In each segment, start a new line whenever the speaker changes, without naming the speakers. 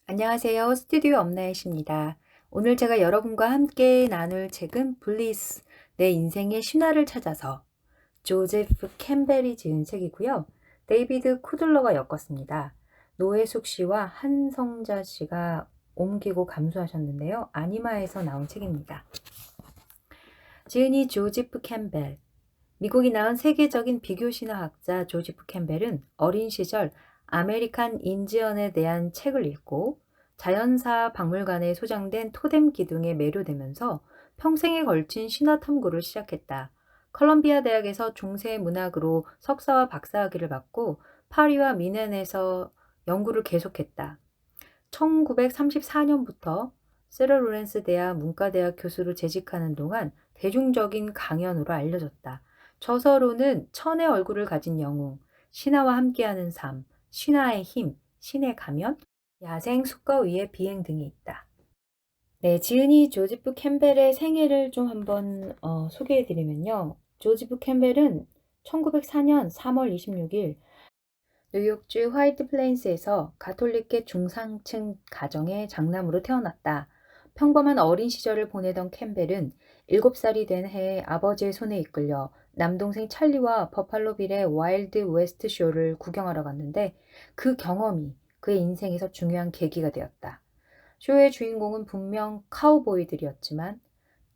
안녕하세요. 스튜디오 엄나잇입니다. 오늘 제가 여러분과 함께 나눌 책은 블리스, 내 인생의 신화를 찾아서 조제프 캠벨이 지은 책이고요. 데이비드 쿠들러가 엮었습니다. 노혜숙 씨와 한성자 씨가 옮기고 감수하셨는데요. 아니마에서 나온 책입니다. 지은이 조지프 캠벨, 미국이 낳은 세계적인 비교신화학자 조지프 캠벨은 어린 시절 아메리칸 인지언에 대한 책을 읽고 자연사 박물관에 소장된 토템 기둥에 매료되면서 평생에 걸친 신화 탐구를 시작했다. 컬럼비아 대학에서 중세 문학으로 석사와 박사학위를 받고 파리와 미넨에서 연구를 계속했다. 1934년부터 세러 로렌스 대학 문과대학 교수로 재직하는 동안 대중적인 강연으로 알려졌다. 저서로는 천의 얼굴을 가진 영웅, 신하와 함께하는 삶, 신하의 힘, 신의 가면, 야생 숲과 위의 비행 등이 있다. 네, 지은이 조지프 캠벨의 생애를 좀 한번 소개해드리면요. 조지프 캠벨은 1904년 3월 26일 뉴욕주 화이트 플레인스에서 가톨릭계 중상층 가정의 장남으로 태어났다. 평범한 어린 시절을 보내던 캠벨은 7살이 된 해에 아버지의 손에 이끌려 남동생 찰리와 버팔로 빌의 와일드 웨스트 쇼를 구경하러 갔는데 그 경험이 그의 인생에서 중요한 계기가 되었다. 쇼의 주인공은 분명 카우보이들이었지만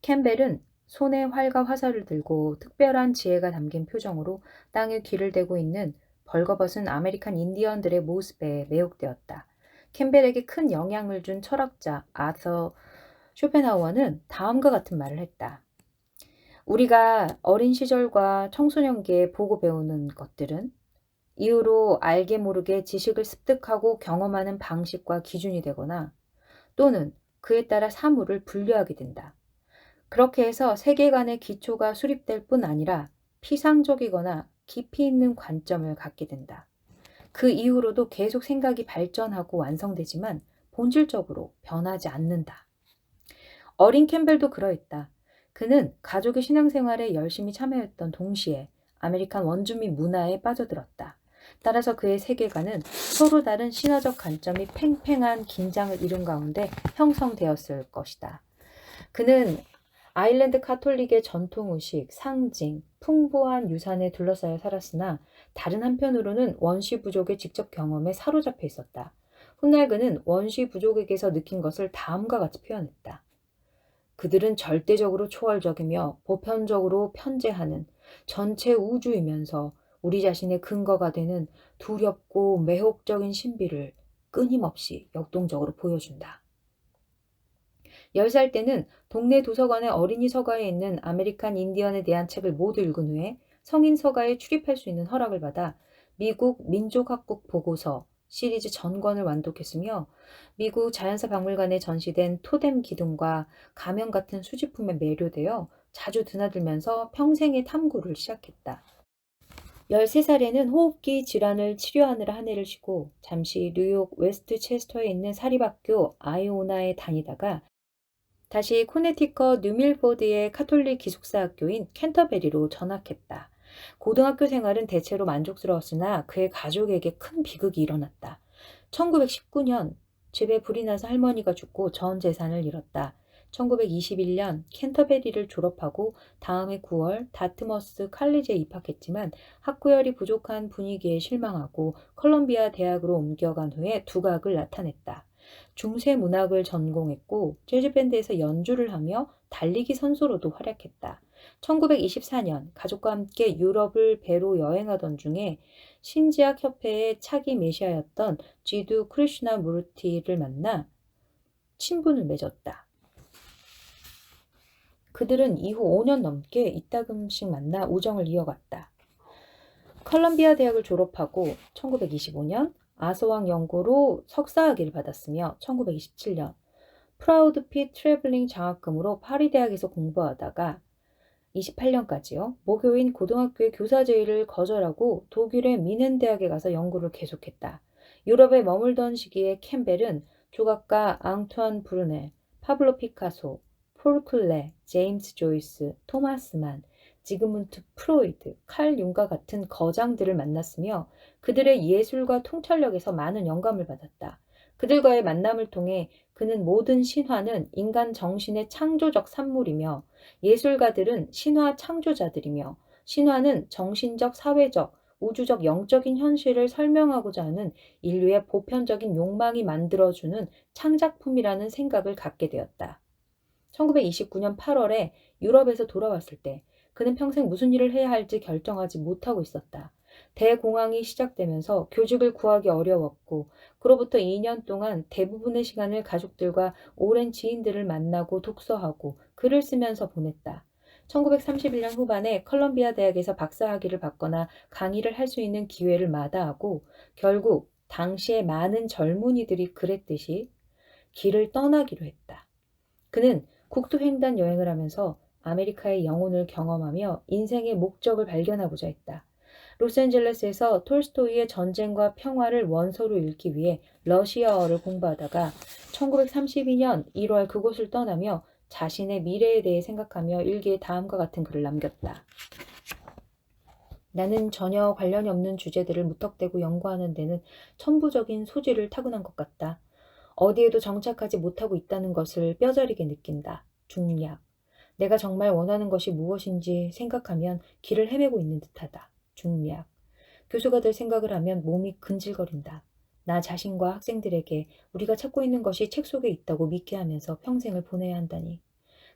캠벨은 손에 활과 화살을 들고 특별한 지혜가 담긴 표정으로 땅에 귀를 대고 있는 벌거벗은 아메리칸 인디언들의 모습에 매혹되었다. 캠벨에게 큰 영향을 준 철학자 아서 쇼펜하우어는 다음과 같은 말을 했다. 우리가 어린 시절과 청소년기에 보고 배우는 것들은 이후로 알게 모르게 지식을 습득하고 경험하는 방식과 기준이 되거나 또는 그에 따라 사물을 분류하게 된다. 그렇게 해서 세계관의 기초가 수립될 뿐 아니라 피상적이거나 깊이 있는 관점을 갖게 된다. 그 이후로도 계속 생각이 발전하고 완성되지만 본질적으로 변하지 않는다. 어린 캠벨도 그러했다. 그는 가족의 신앙생활에 열심히 참여했던 동시에 아메리칸 원주민 문화에 빠져들었다. 따라서 그의 세계관은 서로 다른 신화적 관점이 팽팽한 긴장을 이룬 가운데 형성되었을 것이다. 그는 아일랜드 카톨릭의 전통의식, 상징, 풍부한 유산에 둘러싸여 살았으나 다른 한편으로는 원시 부족의 직접 경험에 사로잡혀 있었다. 훗날 그는 원시 부족에게서 느낀 것을 다음과 같이 표현했다. 그들은 절대적으로 초월적이며 보편적으로 편재하는 전체 우주이면서 우리 자신의 근거가 되는 두렵고 매혹적인 신비를 끊임없이 역동적으로 보여준다. 10살 때는 동네 도서관의 어린이 서가에 있는 아메리칸 인디언에 대한 책을 모두 읽은 후에 성인 서가에 출입할 수 있는 허락을 받아 미국 민족학국 보고서 시리즈 전권을 완독했으며 미국 자연사 박물관에 전시된 토템 기둥과 가면 같은 수집품에 매료되어 자주 드나들면서 평생의 탐구를 시작했다. 13살에는 호흡기 질환을 치료하느라 한 해를 쉬고 잠시 뉴욕 웨스트체스터에 있는 사립학교 아이오나에 다니다가 다시 코네티컷 뉴밀포드의 카톨릭 기숙사 학교인 캔터베리로 전학했다. 고등학교 생활은 대체로 만족스러웠으나 그의 가족에게 큰 비극이 일어났다. 1919년 집에 불이 나서 할머니가 죽고 전 재산을 잃었다. 1921년 캔터베리를 졸업하고 다음해 9월 다트머스 칼리지에 입학했지만 학구열이 부족한 분위기에 실망하고 컬럼비아 대학으로 옮겨간 후에 두각을 나타냈다. 중세 문학을 전공했고 재즈밴드에서 연주를 하며 달리기 선수로도 활약했다. 1924년 가족과 함께 유럽을 배로 여행하던 중에 신지학 협회의 차기 메시아였던 지두 크리슈나 무르티를 만나 친분을 맺었다. 그들은 이후 5년 넘게 이따금씩 만나 우정을 이어갔다. 컬럼비아 대학을 졸업하고 1925년 아서왕 연구로 석사학위를 받았으며 1927년 프라우드 핏 트래블링 장학금으로 파리 대학에서 공부하다가 28년까지요. 모교인 고등학교의 교사 제의를 거절하고 독일의 미넨 대학에 가서 연구를 계속했다. 유럽에 머물던 시기에 캠벨은 조각가 앙투안 브루넬, 파블로 피카소, 폴 클레, 제임스 조이스, 토마스 만, 지그문트 프로이드, 칼 융과 같은 거장들을 만났으며 그들의 예술과 통찰력에서 많은 영감을 받았다. 그들과의 만남을 통해 그는 모든 신화는 인간 정신의 창조적 산물이며 예술가들은 신화 창조자들이며 신화는 정신적, 사회적, 우주적, 영적인 현실을 설명하고자 하는 인류의 보편적인 욕망이 만들어주는 창작품이라는 생각을 갖게 되었다. 1929년 8월에 유럽에서 돌아왔을 때 그는 평생 무슨 일을 해야 할지 결정하지 못하고 있었다. 대공황이 시작되면서 교직을 구하기 어려웠고 그로부터 2년 동안 대부분의 시간을 가족들과 오랜 지인들을 만나고 독서하고 글을 쓰면서 보냈다. 1931년 후반에 컬럼비아 대학에서 박사학위를 받거나 강의를 할 수 있는 기회를 마다하고 결국 당시의 많은 젊은이들이 그랬듯이 길을 떠나기로 했다. 그는 국토횡단 여행을 하면서 아메리카의 영혼을 경험하며 인생의 목적을 발견하고자 했다. 로스앤젤레스에서 톨스토이의 전쟁과 평화를 원서로 읽기 위해 러시아어를 공부하다가 1932년 1월 그곳을 떠나며 자신의 미래에 대해 생각하며 일기에 다음과 같은 글을 남겼다. 나는 전혀 관련이 없는 주제들을 무턱대고 연구하는 데는 천부적인 소질을 타고난 것 같다. 어디에도 정착하지 못하고 있다는 것을 뼈저리게 느낀다. 중략. 내가 정말 원하는 것이 무엇인지 생각하면 길을 헤매고 있는 듯하다. 중략. 교수가 될 생각을 하면 몸이 근질거린다. 나 자신과 학생들에게 우리가 찾고 있는 것이 책 속에 있다고 믿게 하면서 평생을 보내야 한다니.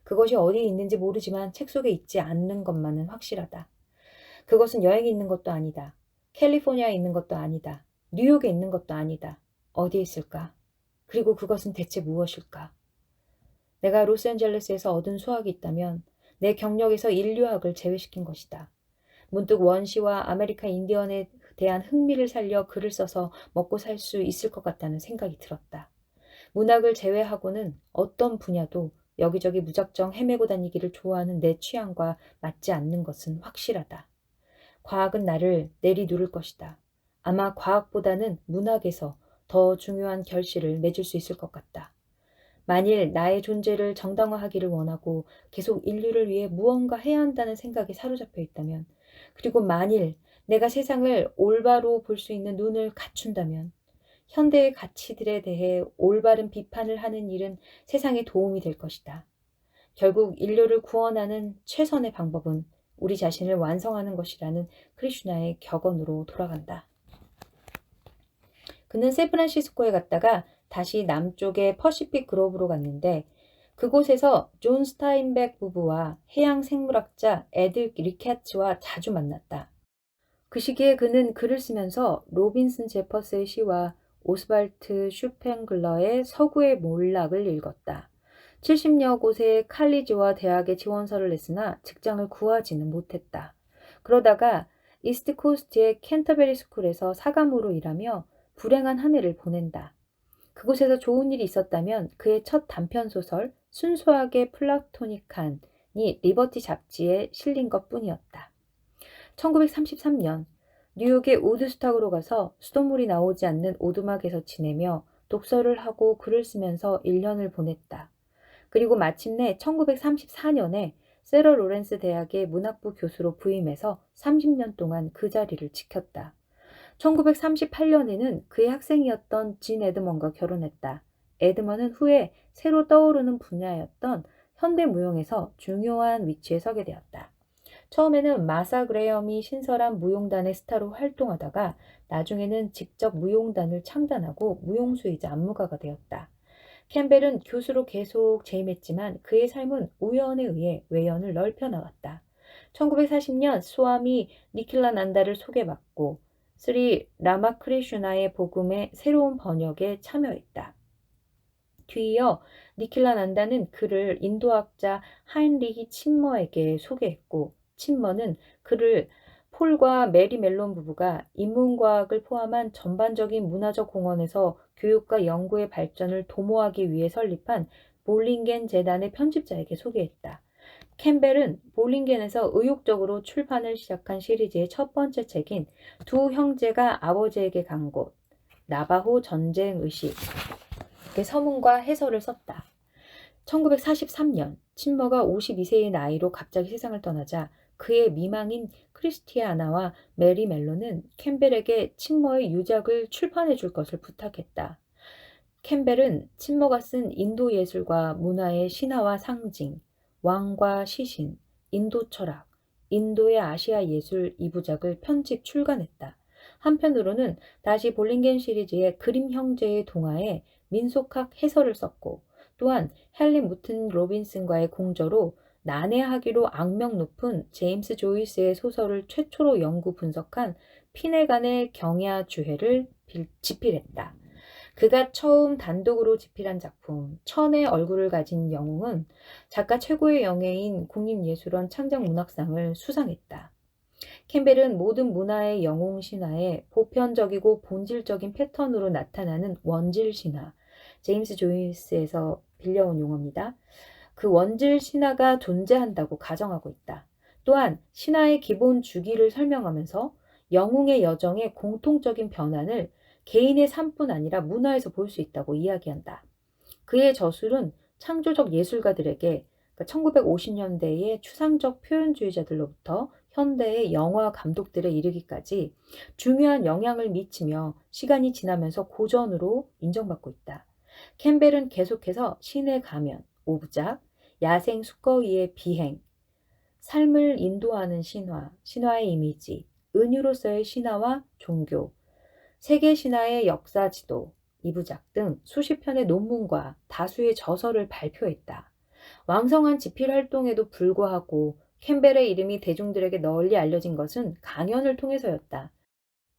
그것이 어디에 있는지 모르지만 책 속에 있지 않는 것만은 확실하다. 그것은 여행에 있는 것도 아니다. 캘리포니아에 있는 것도 아니다. 뉴욕에 있는 것도 아니다. 어디에 있을까? 그리고 그것은 대체 무엇일까? 내가 로스앤젤레스에서 얻은 수학이 있다면 내 경력에서 인류학을 제외시킨 것이다. 문득 원시와 아메리카 인디언에 대한 흥미를 살려 글을 써서 먹고 살 수 있을 것 같다는 생각이 들었다. 문학을 제외하고는 어떤 분야도 여기저기 무작정 헤매고 다니기를 좋아하는 내 취향과 맞지 않는 것은 확실하다. 과학은 나를 내리누를 것이다. 아마 과학보다는 문학에서 더 중요한 결실을 맺을 수 있을 것 같다. 만일 나의 존재를 정당화하기를 원하고 계속 인류를 위해 무언가 해야 한다는 생각에 사로잡혀 있다면, 그리고 만일 내가 세상을 올바로 볼 수 있는 눈을 갖춘다면, 현대의 가치들에 대해 올바른 비판을 하는 일은 세상에 도움이 될 것이다. 결국 인류를 구원하는 최선의 방법은 우리 자신을 완성하는 것이라는 크리슈나의 격언으로 돌아간다. 그는 샌프란시스코에 갔다가 다시 남쪽의 퍼시픽 그로브로 갔는데 그곳에서 존 스타인백 부부와 해양 생물학자 에드 리케츠와 자주 만났다. 그 시기에 그는 글을 쓰면서 로빈슨 제퍼스의 시와 오스발트 슈펜글러의 서구의 몰락을 읽었다. 70여 곳의 칼리지와 대학에 지원서를 냈으나 직장을 구하지는 못했다. 그러다가 이스트 코스트의 캔터베리 스쿨에서 사감으로 일하며 불행한 한 해를 보낸다. 그곳에서 좋은 일이 있었다면 그의 첫 단편소설 순수하게 플라토닉한이 리버티 잡지에 실린 것뿐이었다. 1933년 뉴욕의 우드스탁으로 가서 수돗물이 나오지 않는 오두막에서 지내며 독서를 하고 글을 쓰면서 1년을 보냈다. 그리고 마침내 1934년에 세러 로렌스 대학의 문학부 교수로 부임해서 30년 동안 그 자리를 지켰다. 1938년에는 그의 학생이었던 진 에드먼과 결혼했다. 에드먼은 후에 새로 떠오르는 분야였던 현대무용에서 중요한 위치에 서게 되었다. 처음에는 마사 그레엄이 신설한 무용단의 스타로 활동하다가 나중에는 직접 무용단을 창단하고 무용수이자 안무가가 되었다. 캠벨은 교수로 계속 재임했지만 그의 삶은 우연에 의해 외연을 넓혀 나갔다. 1940년 스와미 니킬라난다를 소개받고 스리 라마크리슈나의 복음의 새로운 번역에 참여했다. 뒤이어 니킬라난다는 그를 인도학자 하인리히 침머에게 소개했고 침머는 그를 폴과 메리 멜론 부부가 인문과학을 포함한 전반적인 문화적 공헌에서 교육과 연구의 발전을 도모하기 위해 설립한 볼링겐 재단의 편집자에게 소개했다. 캠벨은 볼링겐에서 의욕적으로 출판을 시작한 시리즈의 첫 번째 책인 두 형제가 아버지에게 간 곳, 나바호 전쟁 의식, 그 서문과 해설을 썼다. 1943년 침머가 52세의 나이로 갑자기 세상을 떠나자 그의 미망인 크리스티아나와 메리 멜론은 캠벨에게 침머의 유작을 출판해 줄 것을 부탁했다. 캠벨은 친머가 쓴 인도 예술과 문화의 신화와 상징, 왕과 시신, 인도 철학, 인도의 아시아 예술 2부작을 편집 출간했다. 한편으로는 다시 볼링겐 시리즈의 그림 형제의 동화에 민속학 해설을 썼고, 또한 헨리 무튼 로빈슨과의 공저로 난해하기로 악명 높은 제임스 조이스의 소설을 최초로 연구 분석한 피네간의 경야주회를 집필했다. 그가 처음 단독으로 집필한 작품 천의 얼굴을 가진 영웅은 작가 최고의 영예인 국립예술원 창작문학상을 수상했다. 캠벨은 모든 문화의 영웅 신화에 보편적이고 본질적인 패턴으로 나타나는 원질 신화, 제임스 조이스에서 빌려온 용어입니다. 그 원질 신화가 존재한다고 가정하고 있다. 또한 신화의 기본 주기를 설명하면서 영웅의 여정의 공통적인 변환을 개인의 삶뿐 아니라 문화에서 볼 수 있다고 이야기한다. 그의 저술은 창조적 예술가들에게 1950년대의 추상적 표현주의자들로부터 현대의 영화 감독들에 이르기까지 중요한 영향을 미치며 시간이 지나면서 고전으로 인정받고 있다. 캠벨은 계속해서 신의 가면, 5부작, 야생 수거위의 비행, 삶을 인도하는 신화, 신화의 이미지, 은유로서의 신화와 종교, 세계 신화의 역사 지도, 2부작 등 수십 편의 논문과 다수의 저서를 발표했다. 왕성한 집필 활동에도 불구하고 캠벨의 이름이 대중들에게 널리 알려진 것은 강연을 통해서였다.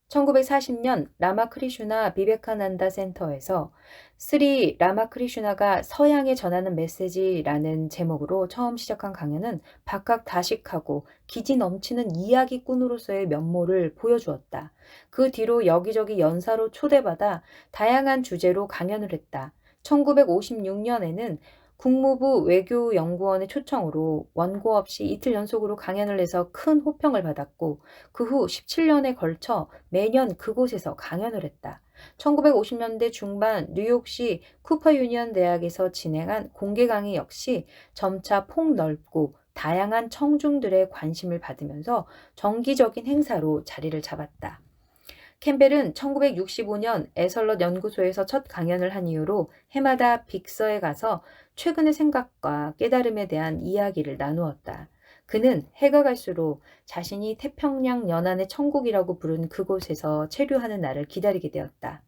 1940년 라마크리슈나 비베카난다 센터에서 스리 라마크리슈나가 서양에 전하는 메시지라는 제목으로 처음 시작한 강연은 박학다식하고 기지 넘치는 이야기꾼으로서의 면모를 보여주었다. 그 뒤로 여기저기 연사로 초대받아 다양한 주제로 강연을 했다. 1956년에는 국무부 외교연구원의 초청으로 원고 없이 이틀 연속으로 강연을 해서 큰 호평을 받았고, 그 후 17년에 걸쳐 매년 그곳에서 강연을 했다. 1950년대 중반 뉴욕시 쿠퍼 유니언 대학에서 진행한 공개 강의 역시 점차 폭넓고 다양한 청중들의 관심을 받으면서 정기적인 행사로 자리를 잡았다. 캠벨은 1965년 에설럿 연구소에서 첫 강연을 한 이후로 해마다 빅서에 가서 최근의 생각과 깨달음에 대한 이야기를 나누었다. 그는 해가 갈수록 자신이 태평양 연안의 천국이라고 부른 그곳에서 체류하는 날을 기다리게 되었다.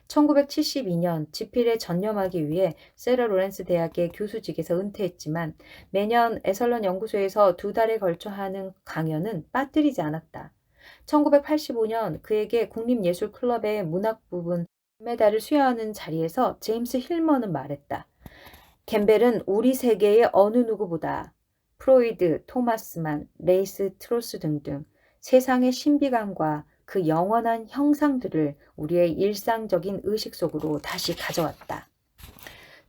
1972년 집필에 전념하기 위해 세라 로렌스 대학의 교수직에서 은퇴했지만 매년 에설런 연구소에서 2달에 걸쳐 하는 강연은 빠뜨리지 않았다. 1985년 그에게 국립예술클럽의 문학 부분 메달을 수여하는 자리에서 제임스 힐먼은 말했다. 캠벨은 우리 세계의 어느 누구보다 프로이드, 토마스만, 레이스 트로스 등등 세상의 신비감과 그 영원한 형상들을 우리의 일상적인 의식 속으로 다시 가져왔다.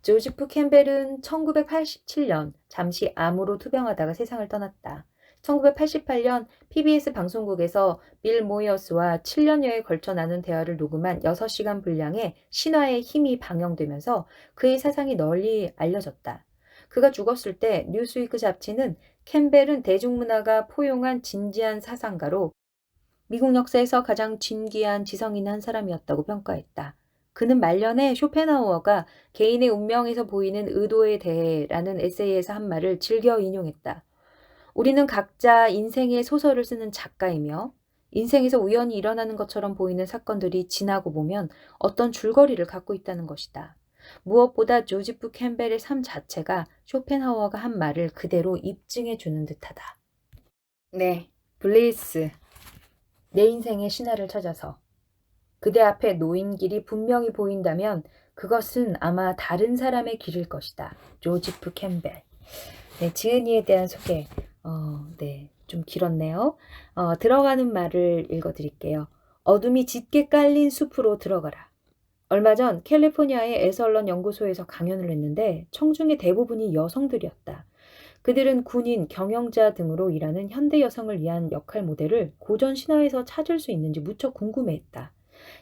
조지프 캠벨은 1987년 잠시 암으로 투병하다가 세상을 떠났다. 1988년 PBS 방송국에서 빌 모이어스와 7년여에 걸쳐 나눈 대화를 녹음한 6시간 분량의 신화의 힘이 방영되면서 그의 사상이 널리 알려졌다. 그가 죽었을 때 뉴스위크 잡지는 캠벨은 대중문화가 포용한 진지한 사상가로 미국 역사에서 가장 진귀한 지성인 한 사람이었다고 평가했다. 그는 말년에 쇼펜하우어가 개인의 운명에서 보이는 의도에 대해라는 에세이에서 한 말을 즐겨 인용했다. 우리는 각자 인생의 소설을 쓰는 작가이며 인생에서 우연히 일어나는 것처럼 보이는 사건들이 지나고 보면 어떤 줄거리를 갖고 있다는 것이다. 무엇보다 조지프 캠벨의 삶 자체가 쇼펜하우어가 한 말을 그대로 입증해 주는 듯하다. 네, 블레이스. 내 인생의 신화를 찾아서 그대 앞에 놓인 길이 분명히 보인다면 그것은 아마 다른 사람의 길일 것이다. 조지프 캠벨. 네, 지은이에 대한 소개. 네, 좀 길었네요. 들어가는 말을 읽어드릴게요. 어둠이 짙게 깔린 숲으로 들어가라. 얼마 전 캘리포니아의 에설런 연구소에서 강연을 했는데 청중의 대부분이 여성들이었다. 그들은 군인, 경영자 등으로 일하는 현대 여성을 위한 역할 모델을 고전 신화에서 찾을 수 있는지 무척 궁금해했다.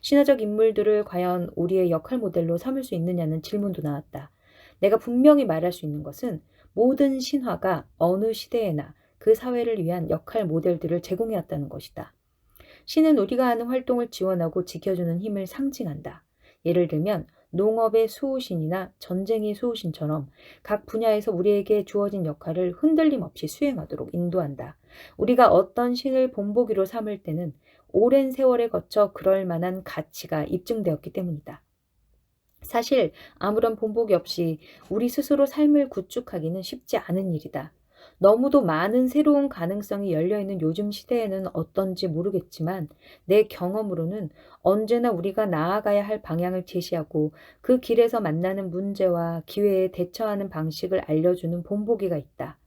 신화적 인물들을 과연 우리의 역할 모델로 삼을 수 있느냐는 질문도 나왔다. 내가 분명히 말할 수 있는 것은 모든 신화가 어느 시대에나 그 사회를 위한 역할 모델들을 제공해왔다는 것이다. 신은 우리가 하는 활동을 지원하고 지켜주는 힘을 상징한다. 예를 들면 농업의 수호신이나 전쟁의 수호신처럼 각 분야에서 우리에게 주어진 역할을 흔들림 없이 수행하도록 인도한다. 우리가 어떤 신을 본보기로 삼을 때는 오랜 세월에 거쳐 그럴 만한 가치가 입증되었기 때문이다. 사실 아무런 본보기 없이 우리 스스로 삶을 구축하기는 쉽지 않은 일이다. 너무도 많은 새로운 가능성이 열려있는 요즘 시대에는 어떤지 모르겠지만 내 경험으로는 언제나 우리가 나아가야 할 방향을 제시하고 그 길에서 만나는 문제와 기회에 대처하는 방식을 알려주는 본보기가 있다.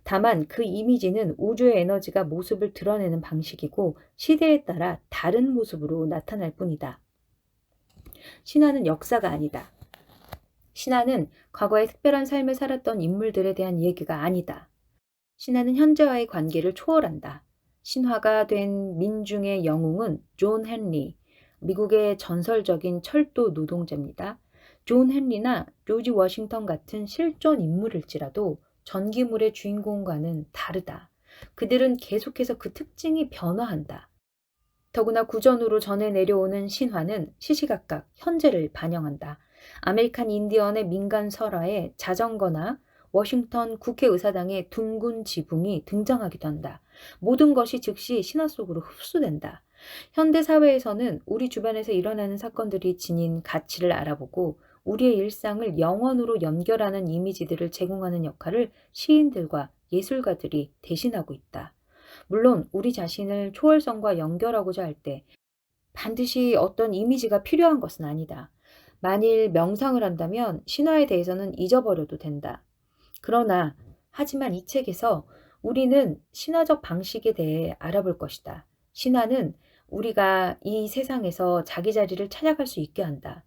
다만 그 이미지는 우주의 에너지가 모습을 드러내는 방식이고 시대에 따라 다른 모습으로 나타날 뿐이다. 신화는 역사가 아니다. 신화는 과거에 특별한 삶을 살았던 인물들에 대한 얘기가 아니다. 신화는 현재와의 관계를 초월한다. 신화가 된 민중의 영웅은 존 헨리, 미국의 전설적인 철도 노동자입니다. 존 헨리나 조지 워싱턴 같은 실존 인물일지라도 전기물의 주인공과는 다르다. 그들은 계속해서 그 특징이 변화한다. 더구나 구전으로 전해 내려오는 신화는 시시각각 현재를 반영한다. 아메리칸 인디언의 민간 설화에 자전거나 워싱턴 국회의사당의 둥근 지붕이 등장하기도 한다. 모든 것이 즉시 신화 속으로 흡수된다. 현대 사회에서는 우리 주변에서 일어나는 사건들이 지닌 가치를 알아보고 우리의 일상을 영원으로 연결하는 이미지들을 제공하는 역할을 시인들과 예술가들이 대신하고 있다. 물론 우리 자신을 초월성과 연결하고자 할 때 반드시 어떤 이미지가 필요한 것은 아니다. 만일 명상을 한다면 신화에 대해서는 잊어버려도 된다. 하지만 이 책에서 우리는 신화적 방식에 대해 알아볼 것이다. 신화는 우리가 이 세상에서 자기 자리를 찾아갈 수 있게 한다.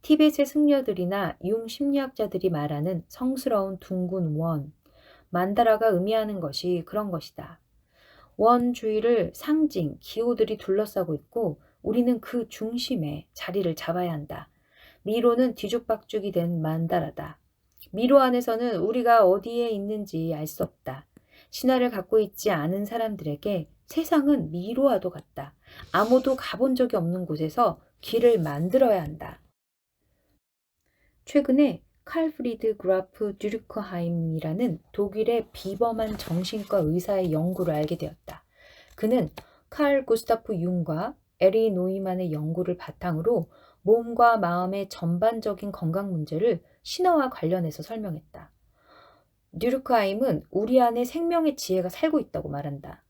티벳의 승려들이나 융 심리학자들이 말하는 성스러운 둥근 원, 만다라가 의미하는 것이 그런 것이다. 원 주위를 상징, 기호들이 둘러싸고 있고 우리는 그 중심에 자리를 잡아야 한다. 미로는 뒤죽박죽이 된 만다라다. 미로 안에서는 우리가 어디에 있는지 알 수 없다. 신화를 갖고 있지 않은 사람들에게 세상은 미로와도 같다. 아무도 가본 적이 없는 곳에서 길을 만들어야 한다. 최근에 칼프리드 그라프 듀르크하임이라는 독일의 비범한 정신과 의사의 연구를 알게 되었다. 그는 칼 구스타프 융과 에리 노이만의 연구를 바탕으로 몸과 마음의 전반적인 건강 문제를 신화와 관련해서 설명했다. 듀르크하임은 우리 안에 생명의 지혜가 살고 있다고 말한다.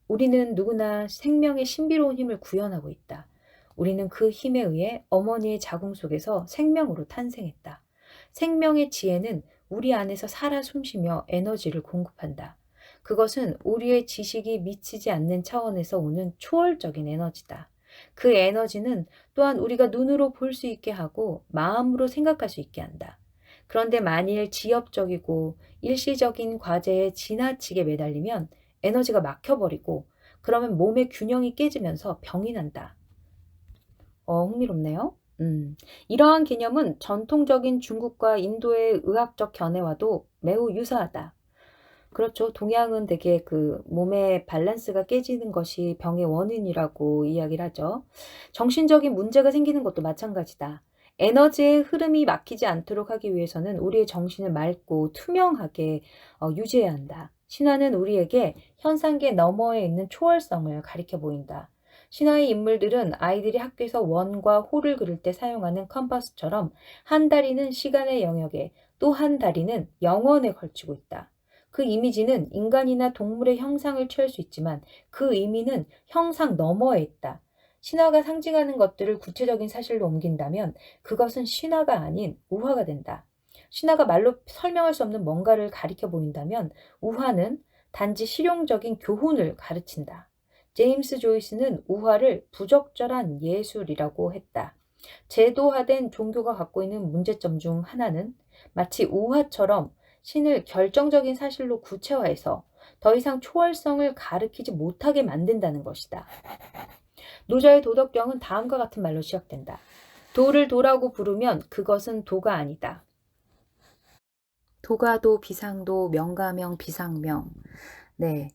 우리는 누구나 생명의 신비로운 힘을 구현하고 있다. 우리는 그 힘에 의해 어머니의 자궁 속에서 생명으로 탄생했다. 생명의 지혜는 우리 안에서 살아 숨쉬며 에너지를 공급한다. 그것은 우리의 지식이 미치지 않는 차원에서 오는 초월적인 에너지다. 그 에너지는 또한 우리가 눈으로 볼 수 있게 하고 마음으로 생각할 수 있게 한다. 그런데 만일 지엽적이고 일시적인 과제에 지나치게 매달리면 에너지가 막혀버리고 그러면 몸의 균형이 깨지면서 병이 난다. 흥미롭네요. 이러한 개념은 전통적인 중국과 인도의 의학적 견해와도 매우 유사하다. 그렇죠. 동양은 되게 그 몸의 밸런스가 깨지는 것이 병의 원인이라고 이야기를 하죠. 정신적인 문제가 생기는 것도 마찬가지다. 에너지의 흐름이 막히지 않도록 하기 위해서는 우리의 정신을 맑고 투명하게 유지해야 한다. 신화는 우리에게 현상계 너머에 있는 초월성을 가리켜 보인다. 신화의 인물들은 아이들이 학교에서 원과 호를 그릴 때 사용하는 컴파스처럼 한 다리는 시간의 영역에 또 한 다리는 영원에 걸치고 있다. 그 이미지는 인간이나 동물의 형상을 취할 수 있지만 그 의미는 형상 너머에 있다. 신화가 상징하는 것들을 구체적인 사실로 옮긴다면 그것은 신화가 아닌 우화가 된다. 신화가 말로 설명할 수 없는 뭔가를 가리켜 보인다면 우화는 단지 실용적인 교훈을 가르친다. 제임스 조이스는 우화를 부적절한 예술이라고 했다. 제도화된 종교가 갖고 있는 문제점 중 하나는 마치 우화처럼 신을 결정적인 사실로 구체화해서 더 이상 초월성을 가리키지 못하게 만든다는 것이다. 노자의 도덕경은 다음과 같은 말로 시작된다. 도를 도라고 부르면 그것은 도가 아니다. 도가도, 비상도, 명가명, 비상명. 네.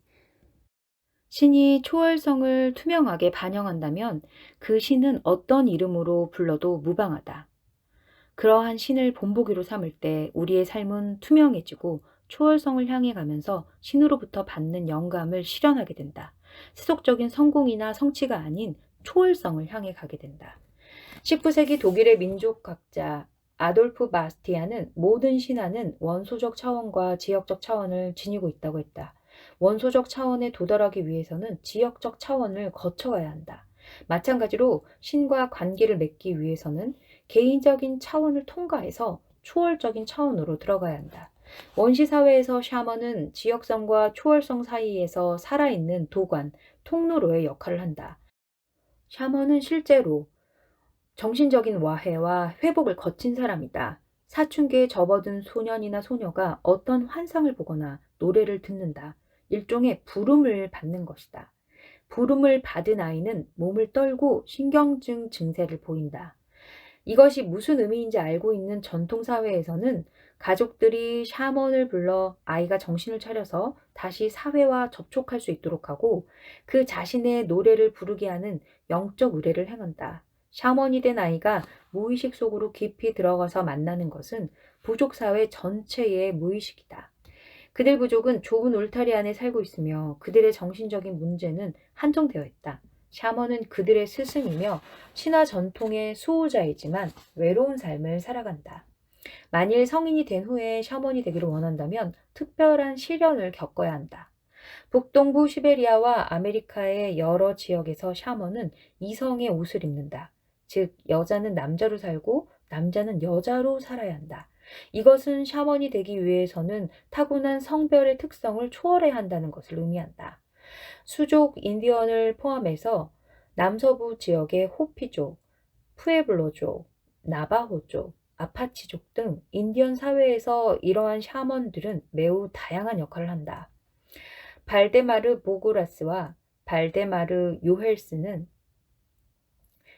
신이 초월성을 투명하게 반영한다면 그 신은 어떤 이름으로 불러도 무방하다. 그러한 신을 본보기로 삼을 때 우리의 삶은 투명해지고 초월성을 향해 가면서 신으로부터 받는 영감을 실현하게 된다. 세속적인 성공이나 성취가 아닌 초월성을 향해 가게 된다. 19세기 독일의 민족학자 아돌프 바스티아는 모든 신화는 원소적 차원과 지역적 차원을 지니고 있다고 했다. 원소적 차원에 도달하기 위해서는 지역적 차원을 거쳐가야 한다. 마찬가지로 신과 관계를 맺기 위해서는 개인적인 차원을 통과해서 초월적인 차원으로 들어가야 한다. 원시 사회에서 샤먼은 지역성과 초월성 사이에서 살아있는 도관, 통로로의 역할을 한다. 샤먼은 실제로 정신적인 와해와 회복을 거친 사람이다. 사춘기에 접어든 소년이나 소녀가 어떤 환상을 보거나 노래를 듣는다. 일종의 부름을 받는 것이다. 부름을 받은 아이는 몸을 떨고 신경증 증세를 보인다. 이것이 무슨 의미인지 알고 있는 전통 사회에서는 가족들이 샤먼을 불러 아이가 정신을 차려서 다시 사회와 접촉할 수 있도록 하고 그 자신의 노래를 부르게 하는 영적 의례를 행한다. 샤먼이 된 아이가 무의식 속으로 깊이 들어가서 만나는 것은 부족 사회 전체의 무의식이다. 그들 부족은 좁은 울타리 안에 살고 있으며 그들의 정신적인 문제는 한정되어 있다. 샤먼은 그들의 스승이며 신화 전통의 수호자이지만 외로운 삶을 살아간다. 만일 성인이 된 후에 샤먼이 되기를 원한다면 특별한 시련을 겪어야 한다. 북동부 시베리아와 아메리카의 여러 지역에서 샤먼은 이성의 옷을 입는다. 즉, 여자는 남자로 살고 남자는 여자로 살아야 한다. 이것은 샤먼이 되기 위해서는 타고난 성별의 특성을 초월해야 한다는 것을 의미한다. 수족 인디언을 포함해서 남서부 지역의 호피족, 푸에블로족, 나바호족, 아파치족 등 인디언 사회에서 이러한 샤먼들은 매우 다양한 역할을 한다. 발데마르 보고라스와 발데마르 요헬스는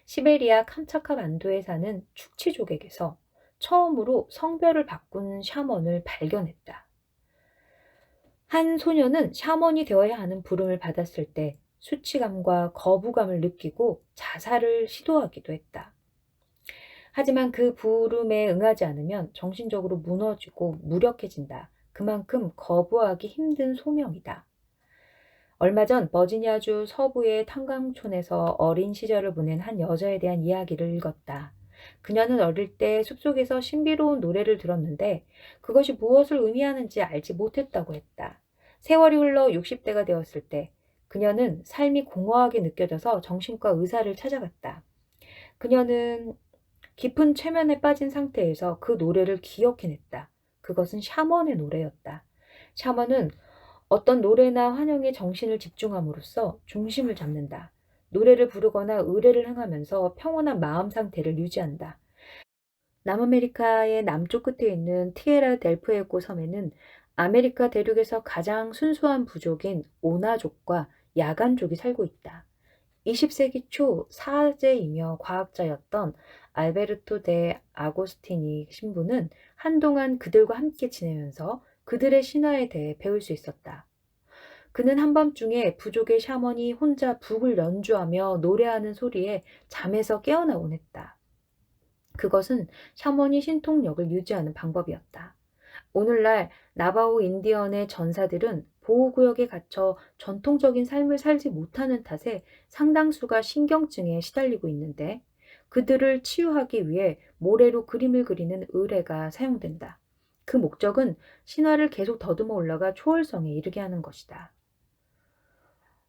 시베리아 캄차카 반도에 사는 축치족에게서 처음으로 성별을 바꾼 샤먼을 발견했다. 한 소녀는 샤먼이 되어야 하는 부름을 받았을 때 수치감과 거부감을 느끼고 자살을 시도하기도 했다. 하지만 그 부름에 응하지 않으면 정신적으로 무너지고 무력해진다. 그만큼 거부하기 힘든 소명이다. 얼마 전 버지니아주 서부의 탄광촌에서 어린 시절을 보낸 한 여자에 대한 이야기를 읽었다. 그녀는 어릴 때 숲속에서 신비로운 노래를 들었는데 그것이 무엇을 의미하는지 알지 못했다고 했다. 세월이 흘러 60대가 되었을 때 그녀는 삶이 공허하게 느껴져서 정신과 의사를 찾아갔다. 그녀는 깊은 최면에 빠진 상태에서 그 노래를 기억해냈다. 그것은 샤먼의 노래였다. 샤먼은 어떤 노래나 환영에 정신을 집중함으로써 중심을 잡는다. 노래를 부르거나 의례를 행하면서 평온한 마음 상태를 유지한다. 남아메리카의 남쪽 끝에 있는 티에라 델푸에고 섬에는 아메리카 대륙에서 가장 순수한 부족인 오나족과 야간족이 살고 있다. 20세기 초 사제이며 과학자였던 알베르토 데 아고스티니 신부는 한동안 그들과 함께 지내면서 그들의 신화에 대해 배울 수 있었다. 그는 한밤중에 부족의 샤먼이 혼자 북을 연주하며 노래하는 소리에 잠에서 깨어나곤 했다. 그것은 샤먼이 신통력을 유지하는 방법이었다. 오늘날 나바오 인디언의 전사들은 보호구역에 갇혀 전통적인 삶을 살지 못하는 탓에 상당수가 신경증에 시달리고 있는데 그들을 치유하기 위해 모래로 그림을 그리는 의례가 사용된다. 그 목적은 신화를 계속 더듬어 올라가 초월성에 이르게 하는 것이다.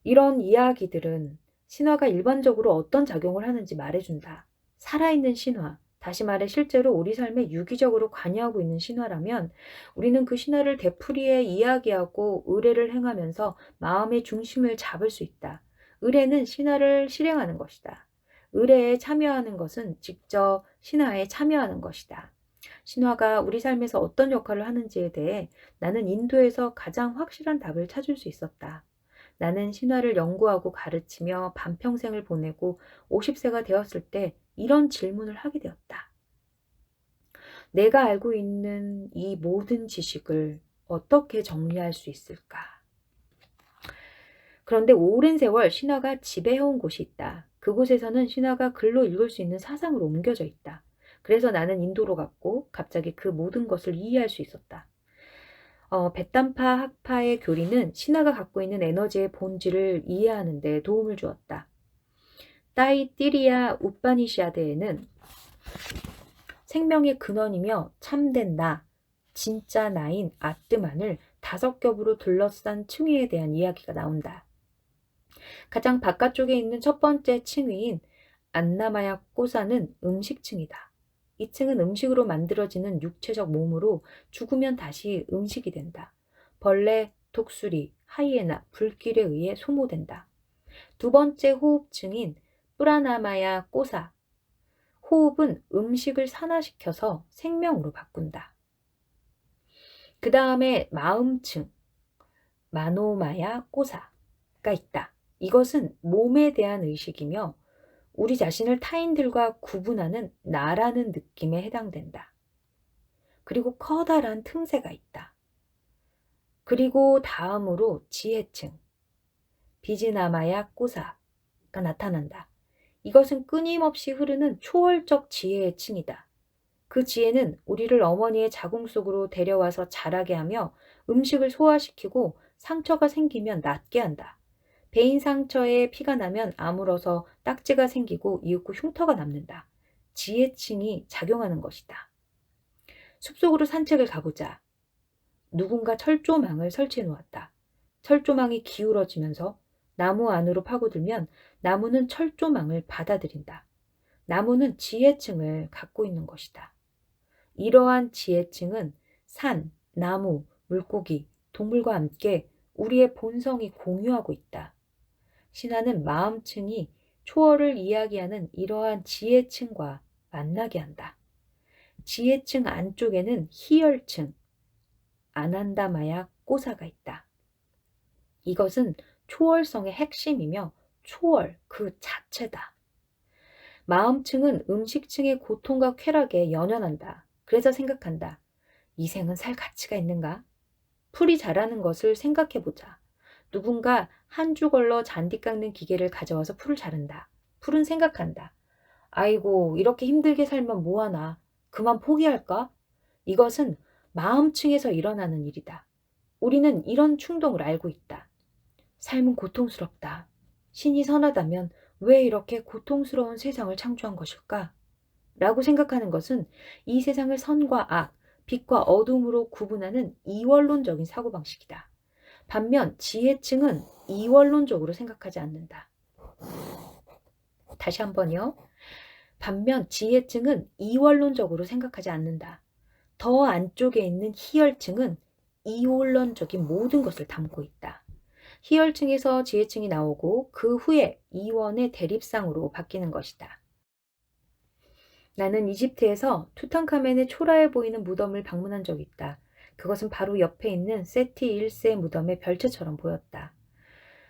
이런 이야기들은 신화가 일반적으로 어떤 작용을 하는지 말해준다. 살아있는 신화, 다시 말해 실제로 우리 삶에 유기적으로 관여하고 있는 신화라면 우리는 그 신화를 되풀이해 이야기하고 의례를 행하면서 마음의 중심을 잡을 수 있다. 의례는 신화를 실행하는 것이다. 의례에 참여하는 것은 직접 신화에 참여하는 것이다. 신화가 우리 삶에서 어떤 역할을 하는지에 대해 나는 인도에서 가장 확실한 답을 찾을 수 있었다. 나는 신화를 연구하고 가르치며 반평생을 보내고 50세가 되었을 때 이런 질문을 하게 되었다. 내가 알고 있는 이 모든 지식을 어떻게 정리할 수 있을까? 그런데 오랜 세월 신화가 지배해온 곳이 있다. 그곳에서는 신화가 글로 읽을 수 있는 사상으로 옮겨져 있다. 그래서 나는 인도로 갔고 갑자기 그 모든 것을 이해할 수 있었다. 베탄파 학파의 교리는 신화가 갖고 있는 에너지의 본질을 이해하는 데 도움을 주었다. 따이띠리아 우파니샤드에는 생명의 근원이며 참된 나, 진짜 나인 아뜨만을 5겹으로 둘러싼 층위에 대한 이야기가 나온다. 가장 바깥쪽에 있는 첫 번째 층위인 안나마야 꼬사는 음식층이다. 이 층은 음식으로 만들어지는 육체적 몸으로 죽으면 다시 음식이 된다. 벌레, 독수리, 하이에나, 불길에 의해 소모된다. 두 번째 호흡층인 뿌라나마야 꼬사. 호흡은 음식을 산화시켜서 생명으로 바꾼다. 그 다음에 마음층, 마노마야 꼬사가 있다. 이것은 몸에 대한 의식이며 우리 자신을 타인들과 구분하는 나라는 느낌에 해당된다. 그리고 커다란 틈새가 있다. 그리고 다음으로 지혜층, 비즈나마야 꼬사가 나타난다. 이것은 끊임없이 흐르는 초월적 지혜의 층이다. 그 지혜는 우리를 어머니의 자궁 속으로 데려와서 자라게 하며 음식을 소화시키고 상처가 생기면 낫게 한다. 베인 상처에 피가 나면 아물어서 딱지가 생기고 이윽고 흉터가 남는다. 지혜층이 작용하는 것이다. 숲속으로 산책을 가보자. 누군가 철조망을 설치해 놓았다. 철조망이 기울어지면서 나무 안으로 파고들면 나무는 철조망을 받아들인다. 나무는 지혜층을 갖고 있는 것이다. 이러한 지혜층은 산, 나무, 물고기, 동물과 함께 우리의 본성이 공유하고 있다. 신화는 마음층이 초월을 이야기하는 이러한 지혜층과 만나게 한다. 지혜층 안쪽에는 희열층, 아난다마야 꼬사가 있다. 이것은 초월성의 핵심이며 초월 그 자체다. 마음층은 음식층의 고통과 쾌락에 연연한다. 그래서 생각한다. 이 생은 살 가치가 있는가? 풀이 자라는 것을 생각해보자. 누군가 한 주 걸러 잔디 깎는 기계를 가져와서 풀을 자른다. 풀은 생각한다. 아이고, 이렇게 힘들게 살면 뭐하나. 그만 포기할까? 이것은 마음층에서 일어나는 일이다. 우리는 이런 충동을 알고 있다. 삶은 고통스럽다. 신이 선하다면 왜 이렇게 고통스러운 세상을 창조한 것일까? 라고 생각하는 것은 이 세상을 선과 악, 빛과 어둠으로 구분하는 이원론적인 사고방식이다. 반면 지혜층은 이원론적으로 생각하지 않는다. 다시 한번요. 반면 지혜층은 이원론적으로 생각하지 않는다. 더 안쪽에 있는 희열층은 이원론적인 모든 것을 담고 있다. 희열층에서 지혜층이 나오고 그 후에 이원의 대립상으로 바뀌는 것이다. 나는 이집트에서 투탕카멘의 초라해 보이는 무덤을 방문한 적이 있다. 그것은 바로 옆에 있는 세티 1세 무덤의 별채처럼 보였다.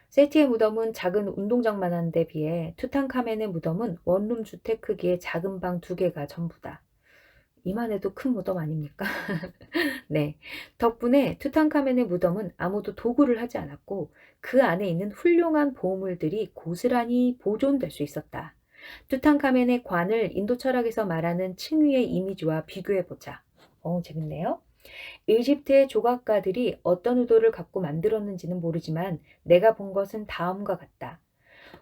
세티의 무덤은 작은 운동장만 데 비해 투탕카멘의 무덤은 원룸 주택 크기의 작은 방 2개가 전부다. 이만해도 큰 무덤 아닙니까? 네. 덕분에 투탕카멘의 무덤은 아무도 도구를 하지 않았고 그 안에 있는 훌륭한 보물들이 고스란히 보존될 수 있었다. 투탕카멘의 관을 인도 철학에서 말하는 층위의 이미지와 비교해보자. 재밌네요. 이집트의 조각가들이 어떤 의도를 갖고 만들었는지는 모르지만 내가 본 것은 다음과 같다.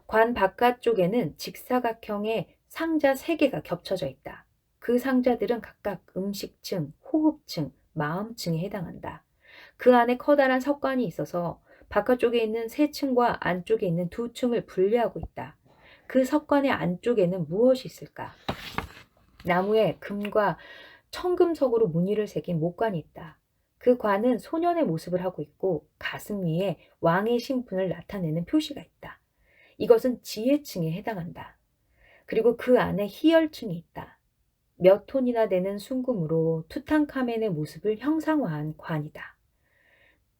관 바깥쪽에는 직사각형의 상자 3개가 겹쳐져 있다. 그 상자들은 각각 음식층, 호흡층, 마음층에 해당한다. 그 안에 커다란 석관이 있어서 바깥쪽에 있는 3층과 안쪽에 있는 2층을 분리하고 있다. 그 석관의 안쪽에는 무엇이 있을까? 나무에 금과 청금석으로 무늬를 새긴 목관이 있다. 그 관은 소년의 모습을 하고 있고 가슴 위에 왕의 신분을 나타내는 표시가 있다. 이것은 지혜층에 해당한다. 그리고 그 안에 희열층이 있다. 몇 톤이나 되는 순금으로 투탕카멘의 모습을 형상화한 관이다.